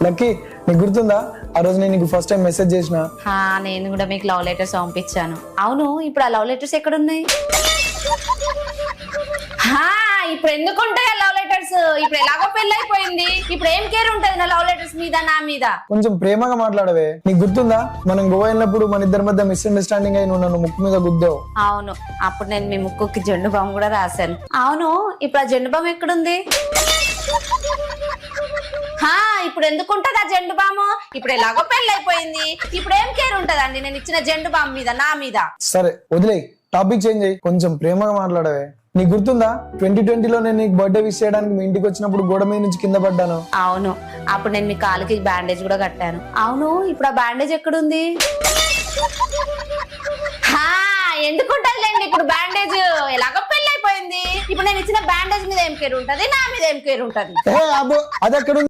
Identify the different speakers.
Speaker 1: Lucky నీకు గుర్తుందా ఆ రోజు నేను నీకు ఫస్ట్ టైం మెసేజ్ చేసిన?
Speaker 2: నేను కూడా మీకు లవ్ లెటర్స్ పంపించాను. అవును, ఇప్పుడు ఆ లవ్ లెటర్స్ ఎక్కడున్నాయి? ఇప్పుడు ఎందుకు ఉంటాయి ఆ లవ్ లెటర్స్? ఇప్పుడు ఎలాగో పెళ్లి అయిపోయింది, ఇప్పుడు ఏం కేర్ ఉంటది నా లవ్ లెటర్స్ మీద, నా మీద?
Speaker 1: కొంచెం ప్రేమగా మాట్లాడవే. నీకు గుర్తుందా మనం గోవా వెళ్ళినప్పుడు మన ఇద్దరి మధ్య మిస్అండర్స్టాండింగ్ అయి నువ్వు నన్ను ముక్కు మీద గుద్దావు?
Speaker 2: అవును, అప్పుడు నేను మీ ముక్కుకి జెండు బామ్ కూడా రాశాను. అవును, ఇప్పుడు ఆ జెండు బామ్ ఎక్కడుంది? ఇప్పుడు ఎందుకు ఉంటది ఆ జెండు బాము? ఇప్పుడు ఎలాగో పెళ్లి అయిపోయింది, ఇప్పుడు ఏం కేర్ ఉంటదండి నేను ఇచ్చిన జెండు బామ్ మీద, నా మీద?
Speaker 1: సరే వదిలే, టాపిక్ చేంజ్ అయ్యి కొంచెం ప్రేమగా మాట్లాడవే. నీకు గుర్తుందా 2020లో నేను నీకు బర్త్డే విష్ చేయడానికి మీ ఇంటికి వచ్చినప్పుడు గోడ మీద నుంచి కింద పడ్డాను?
Speaker 2: అవును, అప్పుడు నేను మీ కాలుకి బ్యాండేజ్ కూడా కట్టాను. అవును, ఇప్పుడు ఆ బ్యాండేజ్ ఎక్కడుంది? ఎందుకుంటదిలేండి ఇప్పుడు బ్యాండేజ్, ఎలాగో పెళ్లి అయిపోయింది, ఇప్పుడు నేను ఇచ్చిన బ్యాండేజ్ మీద ఏం కేర్ ఉంటది, నా మీద ఏం కేర్ ఉంటది?
Speaker 1: అది ఎక్కడ